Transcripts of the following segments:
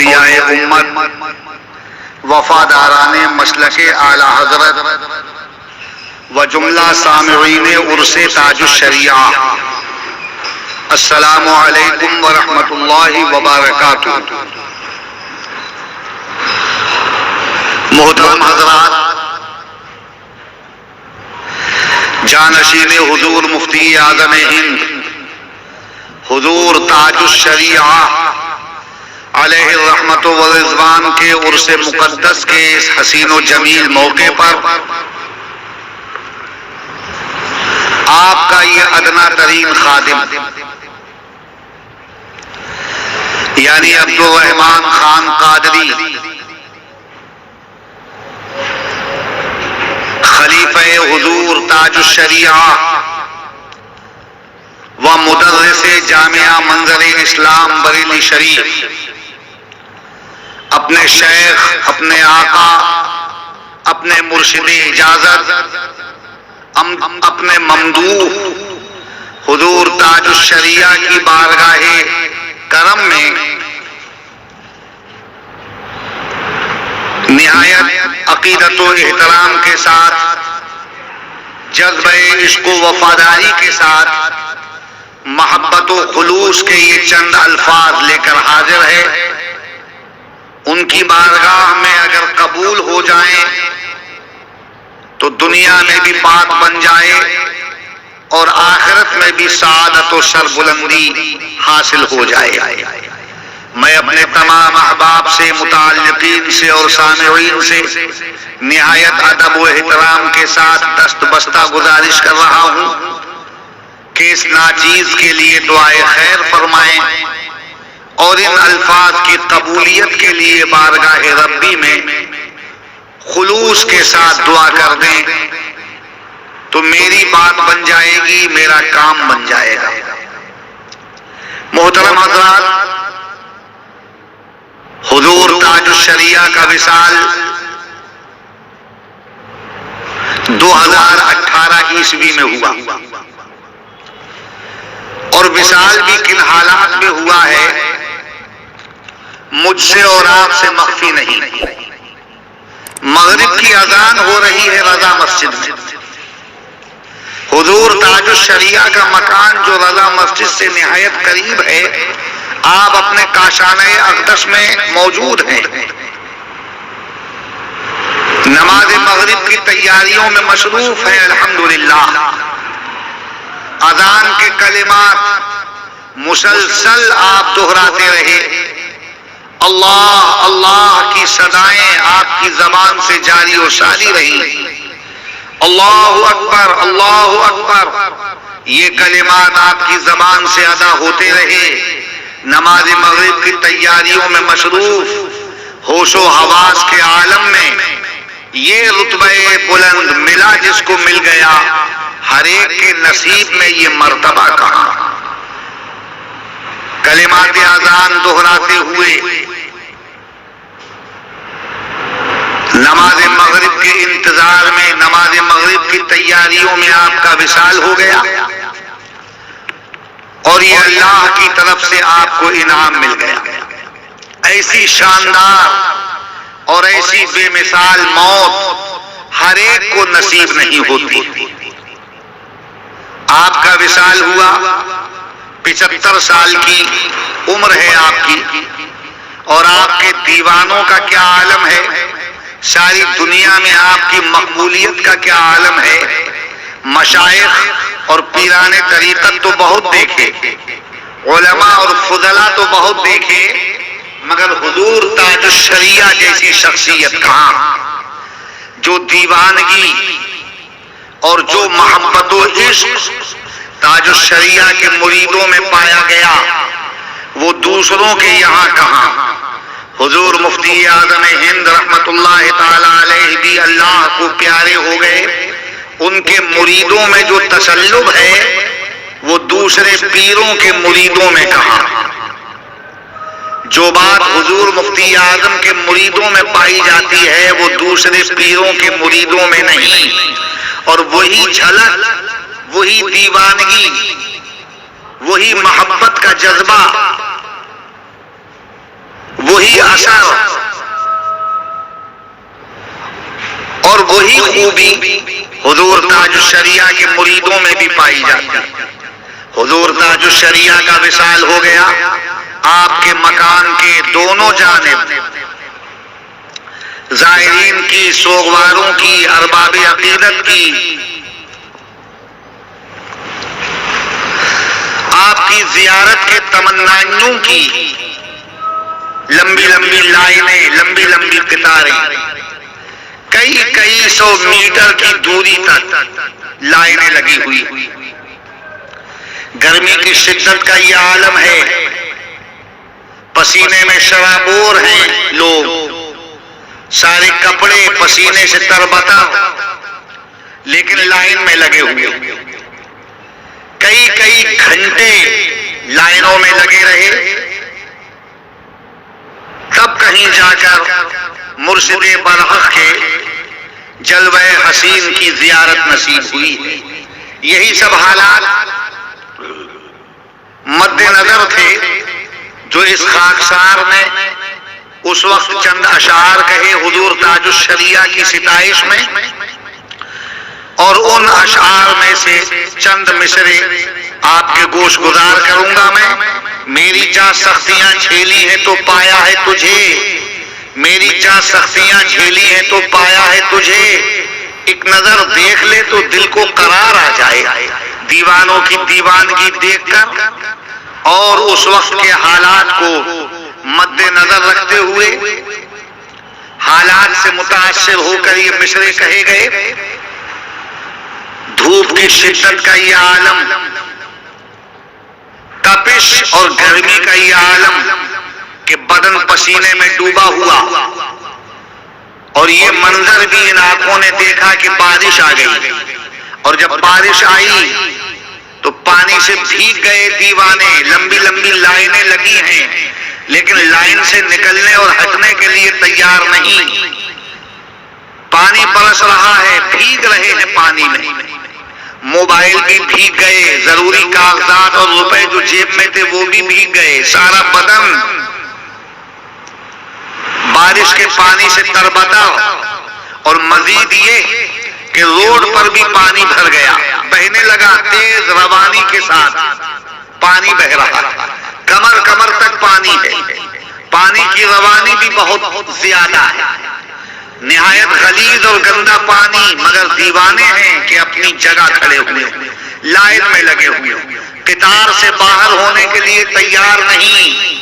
اولیاء امت، وفاداران مسلک اعلی حضرت و جملہ سامعین عرس تاج الشریعہ، السلام علیکم ورحمۃ اللہ وبرکاتہ۔ محترم حضرات، جانشین حضور مفتی اعظم ہند حضور تاج الشریعہ علیہ الرحمت والرضوان کے عرس مقدس کے اس حسین و جمیل موقع پر آپ کا یہ ادنا ترین خادم یعنی عبدالرحمن خان قادری، خلیفہ حضور تاج الشریعہ و مدرس جامعہ منظر اسلام بریلی شریف، اپنے شیخ، اپنے آقا، اپنے مرشد اجازت، اپنے ممدوح حضور تاج الشریعہ کی بارگاہ کرم میں نہایت عقیدت و احترام کے ساتھ، جذبہ عشق و وفاداری کے ساتھ، محبت و خلوص کے یہ چند الفاظ لے کر حاضر ہے۔ ان کی بارگاہ میں اگر قبول ہو جائیں تو دنیا میں بھی پاک بن جائے اور آخرت میں بھی سعادت و سربلندی حاصل ہو جائے۔ میں اپنے تمام احباب سے، متعلقین سے اور سامعین سے نہایت ادب و احترام کے ساتھ دست بستہ گزارش کر رہا ہوں کہ اس ناچیز کے لیے دعائے خیر فرمائیں اور ان الفاظ کی قبولیت کے لیے بارگاہ ربی میں خلوص کے ساتھ دعا کر دیں تو میری بات بن جائے گی، میرا کام بن جائے گا۔ محترم حضرات، حضور تاج الشریعہ کا وصال 2018 عیسوی میں ہوا، اور وصال بھی کن حالات میں ہوا ہے مجھ سے اور آپ سے مخفی نہیں۔ مغرب کی اذان ہو رہی ہے رضا مسجد میں، حضور تاج الشریعہ کا مکان جو رضا مسجد سے نہایت قریب ہے، آپ اپنے کاشانہ اقدس میں موجود ہیں، نماز مغرب کی تیاریوں میں مصروف ہیں الحمدللہ۔ اذان کے کلمات مسلسل آپ دہراتے رہے، اللہ اللہ کی صدائیں آپ کی زبان سے جاری و ساری رہی، اللہ اکبر اللہ اکبر، یہ کلمات آپ کی زبان سے ادا ہوتے رہے۔ نماز مغرب کی تیاریوں میں مصروف، ہوش و حواس کے عالم میں یہ رتبہ بلند ملا جس کو مل گیا، ہر ایک کے نصیب میں یہ مرتبہ کہاں۔ کلمات اذان دہراتے ہوئے نماز مغرب کے انتظار میں، نماز مغرب کی تیاریوں میں آپ کا وصال ہو گیا، اور یہ اللہ کی طرف سے آپ کو انعام مل گیا۔ ایسی شاندار اور ایسی بے مثال موت ہر ایک کو نصیب نہیں ہوتی۔ آپ کا وصال ہوا، 75 سال کی عمر ہے آپ کی، اور آپ کے دیوانوں کا کیا عالم ہے، ساری دنیا میں آپ کی مقبولیت کا کیا عالم ہے۔ مشائخ اور پیران طریقت تو بہت دیکھے، علماء اور فضلاء تو بہت دیکھے، مگر حضور تاج الشریعہ جیسی شخصیت کہاں، جو دیوانگی اور جو محبت و عشق تاج الشریعہ کے مریدوں میں پایا گیا، وہ دوسروں کے یہاں کہاں۔ حضور مفتی اعظم ہند رحمت اللہ تعالی علیہ بھی اللہ کو پیارے ہو گئے، ان کے مریدوں میں جو تسلب ہے وہ دوسرے پیروں کے مریدوں میں کہاں۔ جو بات حضور مفتی اعظم کے مریدوں میں پائی جاتی ہے وہ دوسرے پیروں کے مریدوں میں نہیں، اور وہی جھلک، وہی دیوانگی، وہی محبت کا جذبہ، وہی اثر اور وہی خوبی حضور تاج الشریعہ کے مریدوں میں بھی پائی جاتی ہے۔ حضور تاج الشریعہ کا وصال ہو گیا، آپ کے مکان کے دونوں جانب زائرین کی، سوگواروں کی، ارباب عقیدت کی آپ کی زیارت کے تمنائیوں کی لمبی لمبی لائنیں، لمبی لمبی قطاریں، کئی سو میٹر کی دوری تک لائنیں لگی ہوئی۔ گرمی کی شدت کا یہ عالم ہے، پسینے میں شرابور ہیں لوگ، سارے کپڑے پسینے سے تربتر، لیکن لائن میں لگے ہوئے، کئی گھنٹے لائنوں میں لگے رہے، تب کہیں جا کر مرشد برحق کے جلوہ حسین کی زیارت نصیب ہوئی۔ یہی سب حالات مد نظر تھے جو اس خاکسار نے اس وقت چند اشعار کہے حضور تاج الشریعہ کی ستائش میں، اور ان اشعار میں سے چند مصرے آپ کے گوش گزار کروں گا میں۔ میری جا سختیاں جھیلی ہیں تو پایا ہے تجھے، میری جا سختیاں جھیلی ہیں تو پایا ہے تجھے، ایک نظر دیکھ لے تو دل کو قرار آ جائے۔ دیوانوں کی دیوانگی دیکھ کر اور اس وقت کے حالات کو مد نظر رکھتے ہوئے حالات سے متاثر ہو کر یہ مصرے کہے گئے۔ دھوپ کی شدت کا یہ عالم، تپش اور گرمی کا یہ عالم کہ بدن پسینے میں ڈوبا ہوا، اور یہ منظر بھی ان آنکھوں نے دیکھا کہ بارش آ گئی، اور جب بارش آئی تو پانی سے بھیگ گئے دیوانے، لمبی لمبی لائنیں لگی ہیں، لیکن لائن سے نکلنے اور ہٹنے کے لیے تیار نہیں۔ پانی برس رہا ہے، بھیگ رہے ہیں پانی میں، موبائل بھی بھیگ گئے، ضروری کاغذات اور روپے جو جیب میں تھے وہ بھی بھیگ گئے، سارا بدن بارش کے پانی سے تربتر، اور مزید یہ کہ روڈ پر بھی پانی بھر گیا، بہنے لگا، تیز روانی کے ساتھ پانی بہ رہا، کمر تک پانی ہے، پانی کی روانی بھی بہت زیادہ ہے، نہایت غلیظ اور گندا پانی، مگر دیوانے ہیں کہ اپنی جگہ کھڑے ہوئے، لائن میں لگے ہوئے، قطار سے باہر ہونے کے لیے تیار نہیں،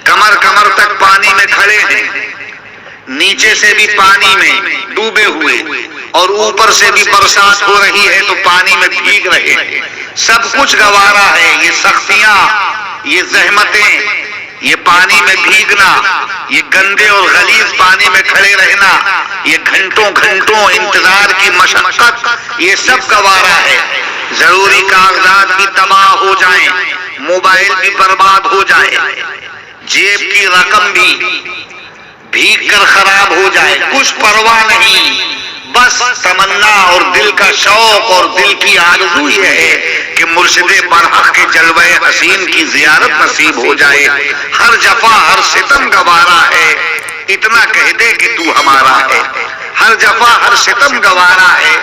کمر تک پانی میں کھڑے ہیں، نیچے سے بھی پانی میں ڈوبے ہوئے، اور اوپر سے بھی برسات ہو رہی ہے تو پانی میں بھیگ رہے ہیں، سب کچھ گوارا ہے، یہ سختیاں، یہ زحمتیں، یہ پانی میں بھیگنا، یہ گندے اور غلیظ پانی میں کھڑے رہنا، یہ گھنٹوں انتظار کی مشقت، یہ سب گوارا ہے۔ ضروری کاغذات بھی تباہ ہو جائیں، موبائل بھی برباد ہو جائے، جیب کی رقم بھی بھیگ کر خراب ہو جائے، کچھ پرواہ نہیں، بس تمنا اور دل کا شوق اور دل کی آرزو یہ ہے کہ مرشد برحق کے جلوہ حسین کی زیارت نصیب ہو جائے۔ ہر جفا ہر ستم گوارا ہے، اتنا کہہ دے کہ تو ہمارا ہے، ہر جفا ہر ستم گوارا ہے،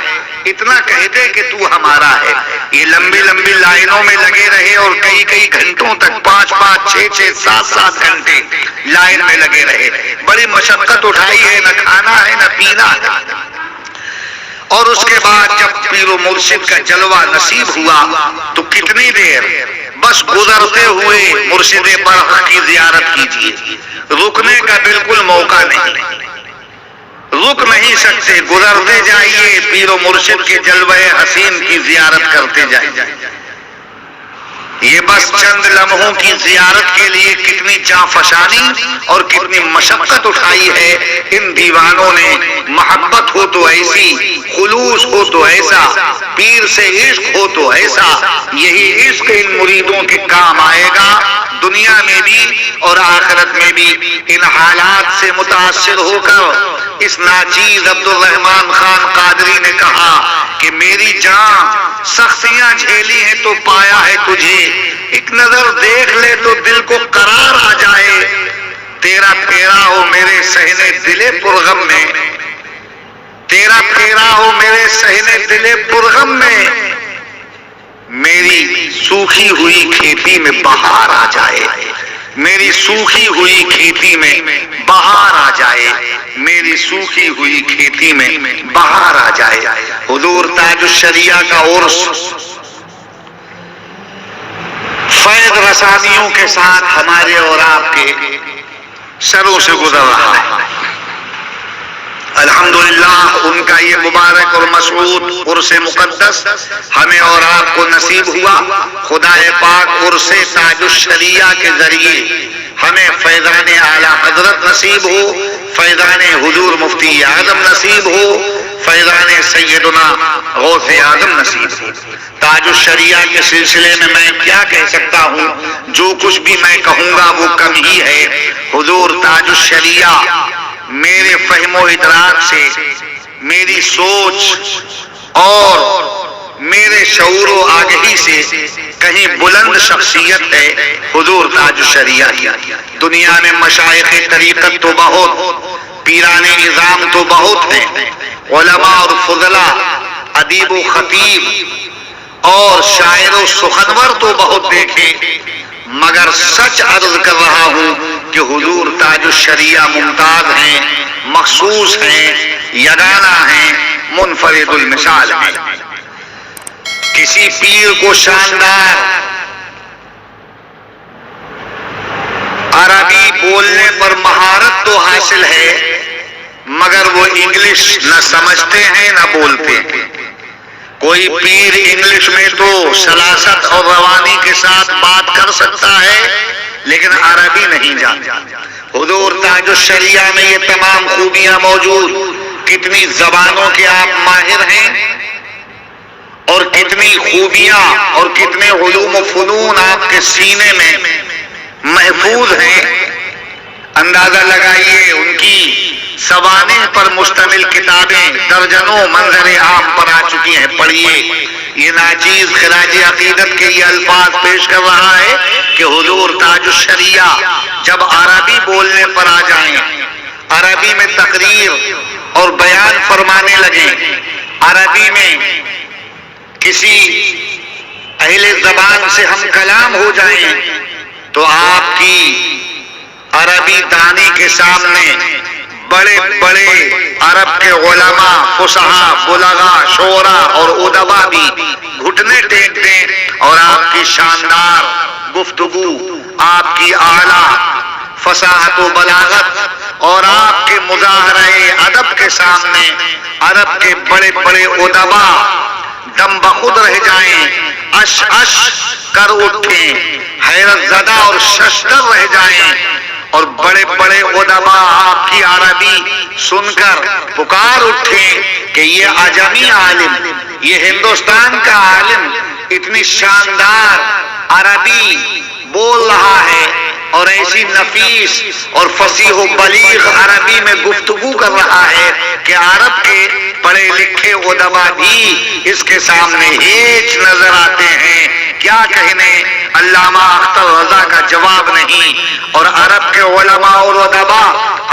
اتنا کہہ دے کہ تو ہمارا ہے۔ یہ لمبی لمبی لائنوں میں لگے رہے اور کئی گھنٹوں تک 5 6 7 گھنٹے لائن میں لگے رہے، بڑی مشقت اٹھائی ہے، نہ کھانا ہے نہ پینا ہے۔ اور اس کے بعد جب پیر و مرشد کا جلوہ نصیب ہوا تو کتنی دیر، بس گزرتے ہوئے مرشد برحق کی زیارت کیجیے، رکنے کا بالکل موقع نہیں، رک نہیں سکتے، گزرتے جائیے، پیر و مرشد کے جلوہ حسین کی زیارت کرتے جائیے۔ یہ بس چند لمحوں کی زیارت کے لیے کتنی جانفشانی اور کتنی مشقت اٹھائی ہے ان دیوانوں نے۔ محبت ہو تو ایسی، خلوص ہو تو ایسا، پیر سے عشق ہو تو ایسا، یہی عشق ان مریدوں کے کام آئے گا، دنیا میں بھی اور آخرت میں بھی۔ ان حالات سے متاثر ہو کر اس ناچیز عبد الرحمن خان قادری نے کہا کہ میری جان سختیاں جھیلی ہیں تو پایا ہے تجھے، ایک نظر دیکھ لے تو دل کو قرار آ جائے۔ تیرا پھیرا ہو میرے سہنے دلے پرغم میں، تیرا پھیرا ہو میرے سہنے دلے پرغم میں، میری سوکھی ہوئی کھیتی میں بہار آ جائے، میری سوکھی ہوئی کھیتی میں بہار آ جائے، میری سوکھی ہوئی کھیتی میں بہار آ جائے۔ حضور تاج الشریعہ کا عرس فیض رسانیوں کے ساتھ ہمارے اور آپ کے سروں سے گزر رہا ہے۔ الحمدللہ ان کا یہ مبارک اور مسعود عرس مقدس ہمیں اور آپ کو نصیب ہوا۔ خدا پاک عرس تاج الشریعہ کے ذریعے ہمیں فیضان اعلیٰ حضرت نصیب ہو، فیضان حضور مفتی اعظم نصیب ہو، فیضان سیدنا غوث اعظم نصیب ہو۔ تاج الشریعہ کے سلسلے میں میں کیا کہہ سکتا ہوں؟ جو کچھ بھی میں کہوں گا وہ کم ہی ہے۔ حضور تاج الشریعہ میرے فہم و ادراک سے، میری سوچ اور میرے شعور و آگہی سے کہیں بلند شخصیت ہے حضور تاج الشریعہ کی۔ دنیا میں مشائخ طریقت تو بہت، پیران نظام تو بہت ہیں، علماء اور فضلاء، ادیب و خطیب اور شاعر و سخنور تو بہت دیکھے، مگر سچ عرض کر رہا ہوں کہ حضور تاج الشریعہ ممتاز ہیں، مخصوص ہیں، یگانہ ہیں، منفرد المثال ہیں۔ کسی پیر کو شاندار عربی بولنے پر مہارت تو حاصل ہے، مگر وہ انگلش نہ سمجھتے ہیں نہ بولتے ہیں۔ کوئی پیر انگلش میں تو سلاست اور روانی کے ساتھ بات کر سکتا ہے، لیکن عربی نہیں جانتا۔ حضور تاج الشریعہ میں یہ تمام خوبیاں موجود۔ کتنی زبانوں کے آپ ماہر ہیں، اور کتنی خوبیاں اور کتنے علوم و فنون آپ کے سینے میں محفوظ ہیں۔ اندازہ لگائیے، ان کی سوانح پر مشتمل کتابیں درجنوں منظر عام پر آ چکی ہیں۔ پڑھیے، یہ ناچیز خراج عقیدت کے یہ الفاظ پیش کر رہا ہے کہ حضور تاج الشریعہ جب عربی بولنے پر آ جائیں، عربی میں تقریر اور بیان فرمانے لگیں، عربی میں کسی اہل زبان سے ہم کلام ہو جائیں، تو آپ کی عربی دانی کے سامنے بڑے بڑے عرب کے علماء، فصحاء، بلغاء، شعراء اور ادباء بھی گھٹنے ٹیک دیں، اور آپ کی شاندار گفتگو، آپ کی اعلیٰ فصاحت و بلاغت اور آپ کے مظاہرے ادب کے سامنے عرب کے بڑے بڑے ادباء دم بخود رہ جائیں، اش اش کر اٹھیں، حیرت زدہ اور ششدر رہ جائیں، اور بڑے بڑے علماء آپ کی عربی سن کر پکار اٹھیں کہ یہ عجمی عالم، یہ ہندوستان کا عالم اتنی شاندار عربی بول رہا ہے، اور ایسی نفیس اور فصیح و بلیغ عربی میں گفتگو کر رہا ہے کہ عرب کے پڑھے لکھے ادباء بھی اس کے سامنے ہیچ نظر آتے ہیں۔ کیا کہنے، علامہ اختر رضا کا جواب نہیں، اور عرب کے علماء اور ادباء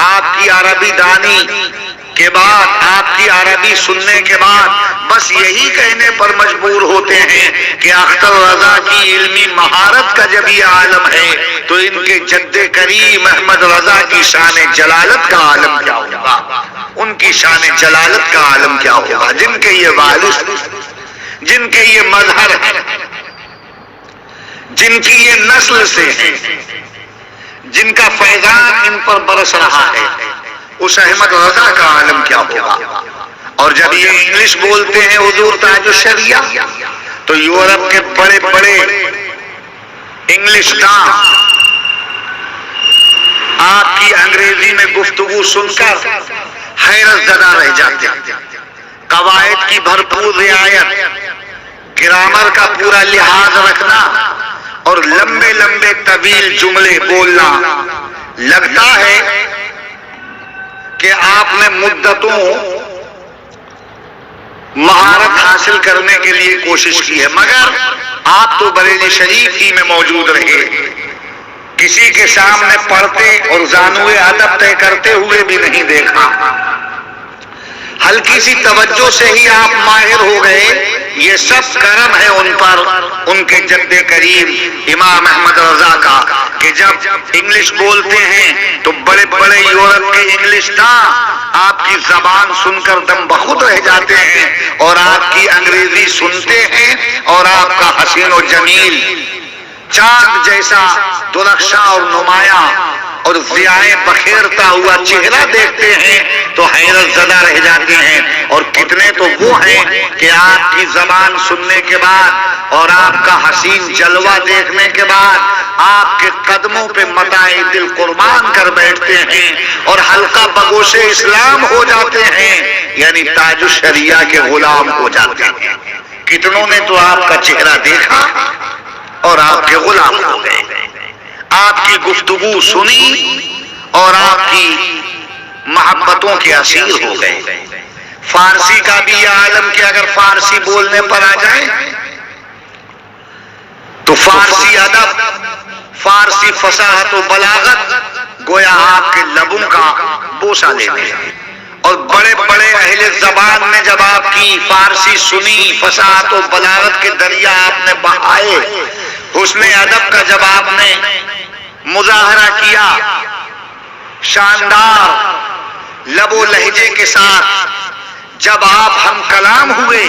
آپ کی عربی دانی کے بعد، آپ کی عربی سننے کے بعد بس یہی کہنے پر مجبور ہوتے ہیں کہ اختر رضا کی علمی مہارت کا جب یہ عالم ہے تو ان کے جد کریم احمد رضا کی شان جلالت کا عالم کیا ہوگا، ان کی شان جلالت کا عالم کیا ہوگا، جن کے یہ وارث، جن کے یہ مظہر ہے، جن کی یہ نسل سے ہے، جن کا فیضان ان پر برس رہا ہے، اس احمد رضا کا عالم کیا ہوگا۔ اور جب یہ انگلش بولتے ہیں حضور تاج الشریعہ، تو یورپ کے بڑے بڑے انگلش داں آپ کی انگریزی میں گفتگو سن کر حیرت زدہ رہ جاتے ہیں۔ قواعد کی بھرپور رعایت، گرامر کا پورا لحاظ رکھنا، اور لمبے لمبے طویل جملے بولنا، لگتا ہے کہ آپ نے مدتوں مہارت حاصل کرنے کے لیے کوشش کی ہے، مگر آپ تو بریلی شریف ہی میں موجود رہے، کسی کے سامنے پڑھتے اور زانوئے ادب طے کرتے ہوئے بھی نہیں دیکھا. ہلکی سی توجہ سے ہی آپ ماہر ہو گئے. یہ سب کرم ہے ان پر، ان کے جد کریم امام احمد رضا کا، کہ جب انگلش بولتے ہیں تو بڑے بڑے یورپ کے انگلش نہ آپ کی زبان سن کر دم بخود رہ جاتے ہیں، اور آپ کی انگریزی سنتے ہیں اور آپ کا حسین و جمیل چاند جیسا درخشاں اور نمایاں اور ضیائیں بخیرتا ہوا چہرہ دیکھتے ہیں تو حیرت زدہ رہ جاتے ہیں. اور کتنے تو وہ ہیں کہ آپ کی زبان سننے کے بعد اور آپ کا حسین جلوہ دیکھنے کے بعد آپ کے قدموں پہ متاع دل قربان کر بیٹھتے ہیں اور حلقہ بگوش اسلام ہو جاتے ہیں، یعنی تاج الشریعہ کے غلام ہو جاتے ہیں. کتنوں نے تو آپ کا چہرہ دیکھا اور آپ کے غلام ہو گئے، آپ کی گفتگو سنی اور آپ کی محبتوں کے اسیر ہو گئے. فارسی کا بھی یہ عالم کہ اگر فارسی بولنے پر آ جائیں تو فارسی ادب، فارسی فصاحت و بلاغت گویا آپ کے لبوں کا بوسہ لیتے ہیں. اور بڑے بڑے اہل زبان نے جب آپ کی فارسی سنی، فصاحت و بلاغت کے دریا آپ نے بہائے، حسن ادب کا جب آپ نے مظاہرہ کیا، شاندار لب و لہجے کے ساتھ جب آپ ہم کلام ہوئے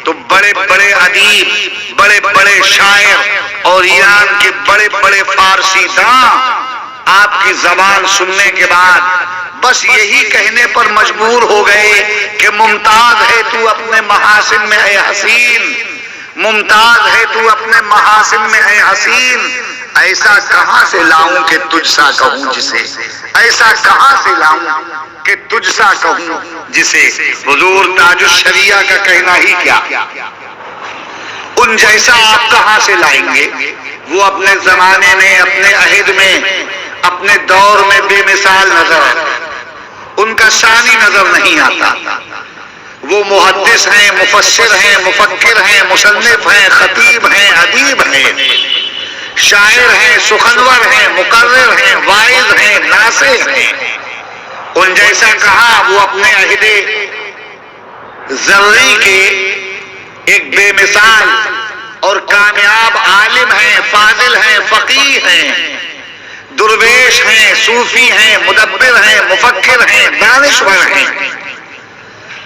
تو بڑے بڑے ادیب، بڑے بڑے شاعر اور ایران کے بڑے بڑے فارسی داں آپ کی زبان سننے کے بعد بس یہی کہنے پر مجبور ہو گئے کہ ممتاز ہے تو اپنے محاسن میں اے حسین، ممتاز ہے تو اپنے محاسن میں اے حسین. ایسا کہاں سے لاؤں کہ تجھ سا کہوں جسے، ایسا کہاں سے لاؤں کہ تجھ سا کہوں جسے. حضور تاج الشریعہ کا کہنا ہی کیا، ان جیسا آپ کہاں سے لائیں گے؟ وہ اپنے زمانے میں، اپنے عہد میں، اپنے دور میں بے مثال نظر آتا، ان کا ثانی نظر نہیں آتا. وہ محدث ہیں، مفسر ہیں، مفکر ہیں، مصنف ہیں، خطیب ہیں، ادیب ہیں، شاعر ہیں، سخنور ہیں، مقرر ہیں، واعظ ہیں، ناصح ہیں. ان جیسا کہا، وہ اپنے عہد ذری کے ایک بے مثال اور کامیاب عالم ہیں، فاضل ہیں، فقیہ ہیں، درویش ہیں، صوفی ہیں، مدبر ہیں، مفکر ہیں، دانشور ہیں.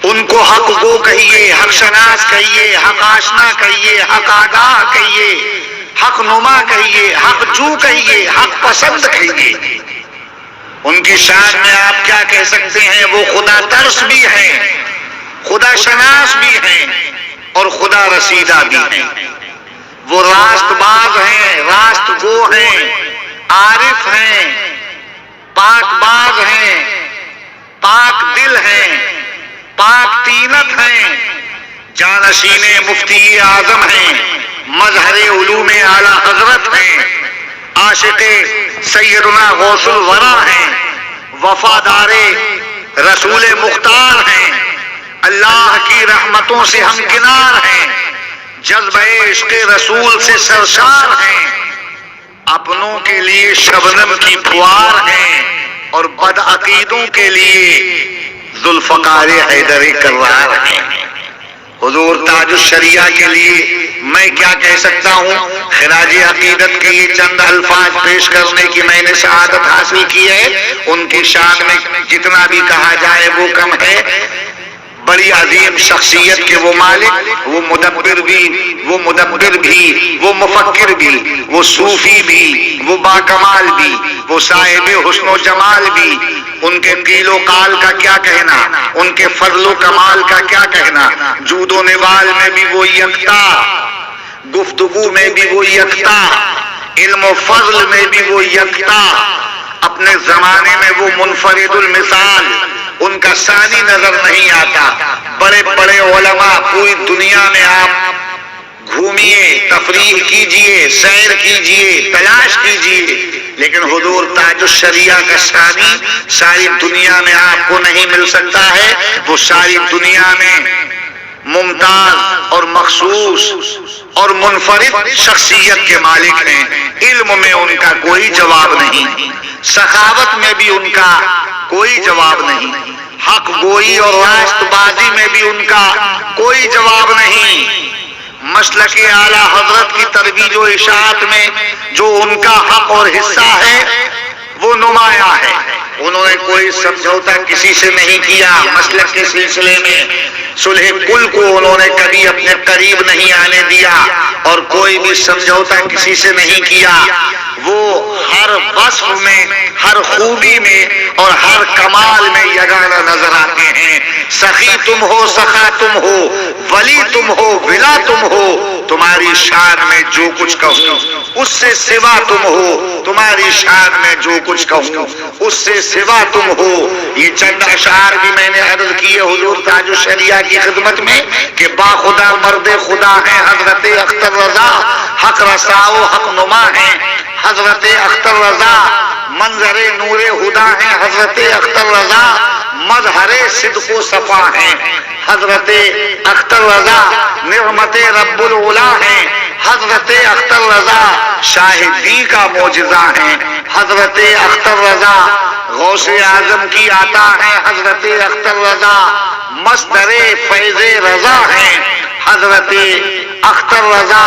ان کو حق گو کہیے، حق شناس کہیے، حق آشنا کہیے، حق آگاہ کہیے، حق نما کہیے، حق جو کہیے، حق پسند کہیے. ان کی شان میں آپ کیا کہہ سکتے ہیں؟ وہ خدا ترس بھی ہیں، خدا شناس بھی ہیں اور خدا رسیدہ بھی ہیں. وہ راست باز ہیں، راست گو ہیں، عارف ہیں، پاک باز ہیں، پاک دل ہیں، پاک تینت ہیں، جانشین مفتی اعظم ہیں، مظہر علوم اعلی حضرت ہیں، عاشق سیدنا غوث الورا ہیں، وفادار رسول مختار ہیں، اللہ کی رحمتوں سے ہمکنار ہیں، جذبہ عشق رسول سے سرشار ہیں، اپنوں کے لیے شبنم کی پھوار ہیں اور بدعقیدوں کے لیے ذوالفقار حیدر کرار ہیں. حضور تاج الشریعہ کے لیے میں کیا کہہ سکتا ہوں؟ خراج عقیدت کے یہ چند الفاظ پیش کرنے کی میں نے سعادت حاصل کی ہے. ان کی شان میں جتنا بھی کہا جائے وہ کم ہے. بڑی عظیم شخصیت کے وہ مالک، وہ مدبر بھی، وہ مدبر بھی، وہ مفکر بھی، وہ صوفی بھی، وہ باکمال بھی، وہ صاحب حسن و جمال بھی. ان کے قیل و قال کا کیا کہنا، ان کے فضل و کمال کا کیا کہنا. جود و نوال میں بھی وہ یکتا، گفتگو میں بھی وہ یکتا، علم و فضل میں بھی وہ یکتا، اپنے زمانے میں وہ منفرد المثال. ان کا ثانی نظر نہیں آتا. بڑے بڑے علماء پوری دنیا میں آپ گھومیے، تفریح کیجئے، سیر کیجئے، تلاش کیجئے، لیکن حضور تاج الشریعہ کا ثانی ساری دنیا میں آپ کو نہیں مل سکتا ہے. وہ ساری دنیا میں ممتاز اور مخصوص اور منفرد شخصیت کے مالک ہیں. علم میں ان کا کوئی جواب نہیں، سخاوت میں بھی ان کا کوئی جواب نہیں، حق گوئی اور راست بازی میں بھی ان کا کوئی جواب نہیں. مسلک اعلیٰ حضرت کی ترویج و اشاعت میں جو ان کا حق اور حصہ ہے وہ نمایاں ہے. انہوں نے کوئی سمجھوتا کسی سے نہیں کیا. مسلک کے سلسلے میں صلح کل کو انہوں نے کبھی اپنے قریب نہیں آنے دیا اور کوئی بھی سمجھوتا کسی سے نہیں کیا. وہ ہر وصف میں، ہر خوبی میں اور ہر کمال میں یگانہ نظر آتے ہیں. سخی تم ہو، سخا تم ہو، ولی تم ہو، ولا تم ہو، تمہاری شان میں جو کچھ کہوں اس سے سوا تم ہو، تمہاری شان میں جو کچھ کہوں اس سے سوا تم ہو. یہ چند اشعار بھی میں نے عرض کیے حضور تاج الشریعہ کی خدمت میں کہ با خدا مرد خدا ہیں حضرت اختر رضا، حق رساؤ حق نما ہیں حضرت اختر رضا، منظر نور خدا ہیں حضرت اختر رضا، مظہر صدق و صفا ہیں حضرت اختر رضا، نعمت رب العلا ہیں حضرت اختر رضا، شاہدی کا معجزہ ہیں حضرت اختر رضا، غوث اعظم کی عطا ہیں حضرت اختر رضا، مصدر فیض رضا ہیں حضرت اختر رضا،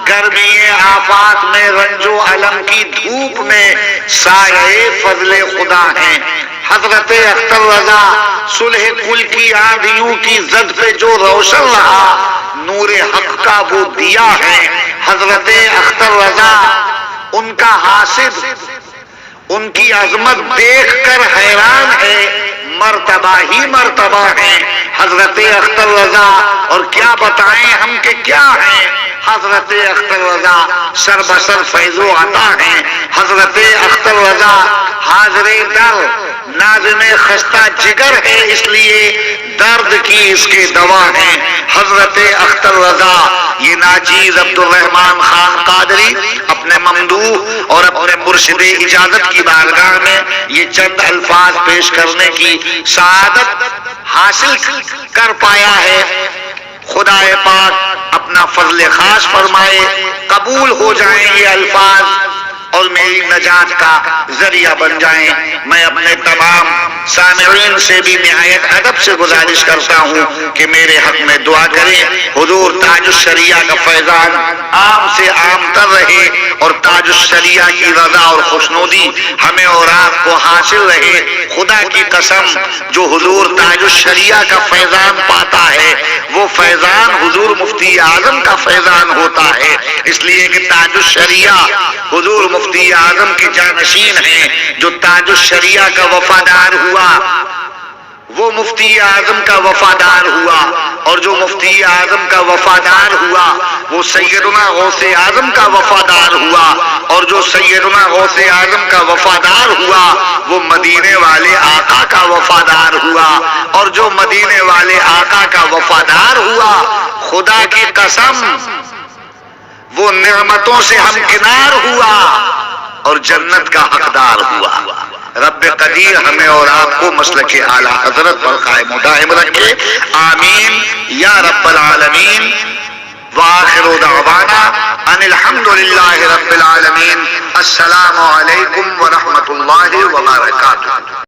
گرمی آفات میں رنج و الم کی دھوپ میں سایہ فضل خدا ہیں حضرت اختر رضا، صلح کل کی آندھیوں کی زد پہ جو روشن رہا نور حق کا وہ دیا ہے حضرت اختر رضا. ان کا حاسد ان کی عظمت دیکھ کر حیران ہے، مرتبہ ہی مرتبہ ہیں حضرت اختر رضا. اور کیا بتائیں ہم کہ کیا ہیں حضرت اختر رضا، سر بسر فیض و عطا ہیں حضرت اختر رضا، حاضر در ناظم خستہ جگر ہے اس لیے درد کی اس کے دوا ہیں حضرت اختر رضا. یہ ناچیز عبد الرحمن خان قادری اپنے ممدوح اور اپنے مرشد اجازت کی بارگاہ میں یہ چند الفاظ پیش کرنے کی سعادت حاصل کر پایا ہے. خدا پاک اپنا فضل خاص فرمائے، قبول ہو جائیں یہ الفاظ اور میری نجات کا ذریعہ بن جائیں. میں اپنے تمام سامعین سے بھی نہایت ادب سے گزارش کرتا ہوں کہ میرے حق میں دعا کریں. حضور تاج الشریعہ کا فیضان عام سے عام تر رہے اور تاج الشریعہ کی رضا اور خوشنودی ہمیں اور آپ کو حاصل رہے. خدا کی قسم جو حضور تاج الشریعہ کا فیضان پاتا ہے وہ فیضان حضور مفتی اعظم کا فیضان ہوتا ہے، اس لیے کہ تاج الشریعہ حضور مفتی اعظم کے جانشین ہیں. جو تاج الشریعہ کا وفادار ہوا وہ مفتی اعظم کا وفادار ہوا، اور جو مفتی اعظم کا وفادار ہوا وہ سیدنا غوث اعظم کا وفادار ہوا، اور جو سیدنا غوث اعظم کا وفادار ہوا وہ مدینے والے آقا کا وفادار ہوا، اور جو مدینے والے آقا کا وفادار ہوا خدا کی قسم وہ نعمتوں سے ہمکنار ہوا اور جنت کا حقدار ہوا. رب قدیر ہمیں اور آپ کو مسلک اعلیٰ حضرت پر قائم و دائم رکھے، آمین یا رب العالمین. وآخر دعوانا ان الحمدللہ رب العالمین. السلام علیکم ورحمۃ اللہ وبرکاتہ.